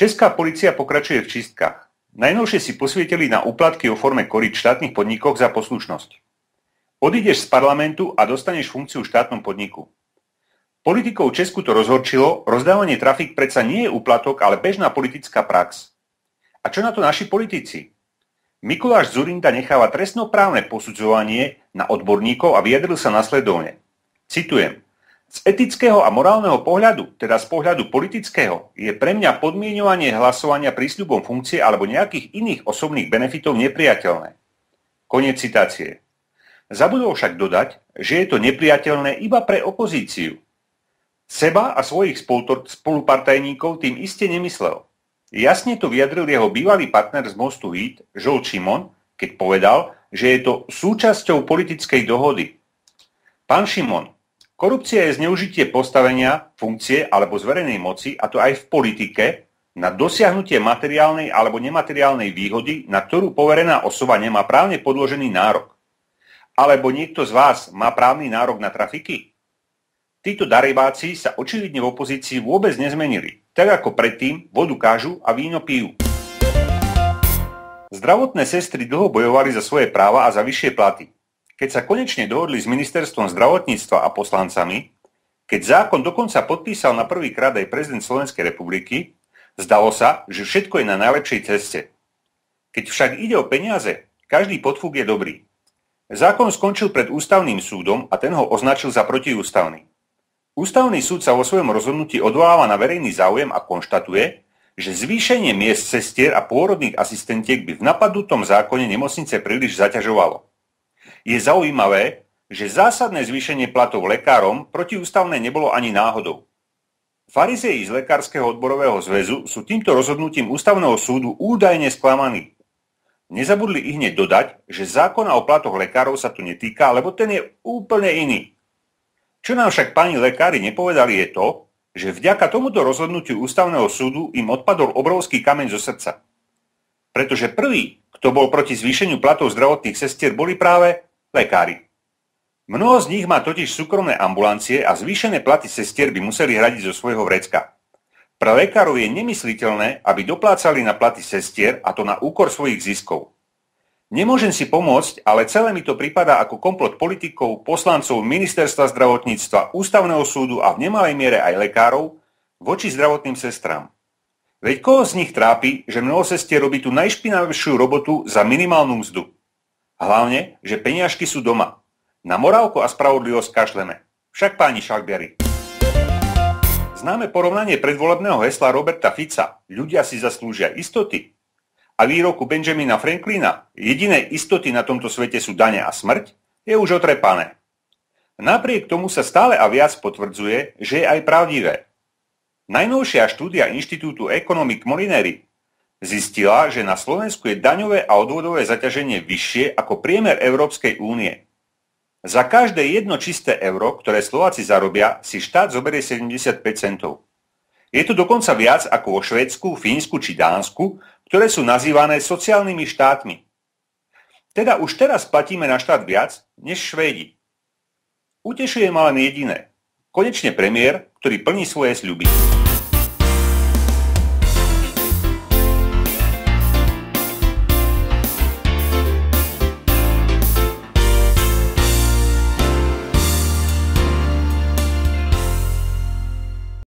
Česká polícia pokračuje v čistkách. Najnovšie si posvietili na úplatky o forme korít v štátnych podnikoch za poslušnosť. Odídeš z parlamentu a dostaneš funkciu v štátnom podniku. Politikov Česku to rozhorčilo, rozdávanie trafík predsa nie je úplatok, ale bežná politická prax. A čo na to naši politici? Mikuláš Dzurinda necháva trestnoprávne posudzovanie na odborníkov a vyjadril sa nasledovne. Citujem. Z etického a morálneho pohľadu, teda z pohľadu politického, je pre mňa podmieňovanie hlasovania prísľubom funkcie alebo nejakých iných osobných benefitov nepriateľné. Koniec citácie. Zabudol však dodať, že je to nepriateľné iba pre opozíciu. Seba a svojich spolupartajníkov tým iste nemyslel. Jasne to vyjadril jeho bývalý partner z Mostu Híd, Žolt Šimon, keď povedal, že je to súčasťou politickej dohody. Pán Šimon, korupcia je zneužitie postavenia, funkcie alebo z verejnej moci, a to aj v politike, na dosiahnutie materiálnej alebo nemateriálnej výhody, na ktorú poverená osoba nemá právne podložený nárok. Alebo niekto z vás má právny nárok na trafiky? Títo darebáci sa očividne v opozícii vôbec nezmenili. Tak ako predtým, vodu kážu a víno pijú. Zdravotné sestry dlho bojovali za svoje práva a za vyššie platy. Keď sa konečne dohodli s ministerstvom zdravotníctva a poslancami, keď zákon dokonca podpísal na prvýkrát aj prezident Slovenskej republiky, zdalo sa, že všetko je na najlepšej ceste. Keď však ide o peniaze, každý podfúk je dobrý. Zákon skončil pred ústavným súdom a ten ho označil za protiústavný. Ústavný súd sa vo svojom rozhodnutí odvoláva na verejný záujem a konštatuje, že zvýšenie miest sestier a pôrodných asistentiek by v napadnutom zákone nemocnice príliš zaťažovalo. Je zaujímavé, že zásadné zvýšenie platov lekárom protiústavné nebolo ani náhodou. Farizeji z Lekárskeho odborového zväzu sú týmto rozhodnutím ústavného súdu údajne sklamaní. Nezabudli i hneď dodať, že zákona o platoch lekárov sa tu netýka, lebo ten je úplne iný. Čo nám však páni lekári nepovedali je to, že vďaka tomuto rozhodnutiu ústavného súdu im odpadol obrovský kameň zo srdca. Pretože prvý, kto bol proti zvýšeniu platov zdravotných sestier, boli práve lekári. Mnoho z nich má totiž súkromné ambulancie a zvýšené platy sestier by museli hradiť zo svojho vrecka. Pre lekárov je nemysliteľné, aby doplácali na platy sestier, a to na úkor svojich ziskov. Nemôžem si pomôcť, ale celé mi to pripadá ako komplot politikov, poslancov, ministerstva zdravotníctva, ústavného súdu a v nemalej miere aj lekárov voči zdravotným sestrám. Veď koho z nich trápi, že mnoho sestier robí tú najšpinavejšiu robotu za minimálnu mzdu? Hlavne, že peniažky sú doma. Na morálku a spravodlivosť kašleme. Však páni šalbiari. Známe porovnanie predvolebného hesla Roberta Fica. Ľudia si zaslúžia istoty. A výroku Benjamina Franklina, jediné istoty na tomto svete sú dane a smrť, je už otrepané. Napriek tomu sa stále a viac potvrdzuje, že je aj pravdivé. Najnovšia štúdia Inštitútu Economic Molinary zistila, že na Slovensku je daňové a odvodové zaťaženie vyššie ako priemer Európskej únie. Za každé jedno čisté euro, ktoré Slováci zarobia, si štát zoberie 75 centov. Je to dokonca viac ako vo Švédsku, Fínsku či Dánsku, ktoré sú nazývané sociálnymi štátmi. Teda už teraz platíme na štát viac než Švédi. Utešuje ma len jediné. Konečne premiér, ktorý plní svoje sľuby.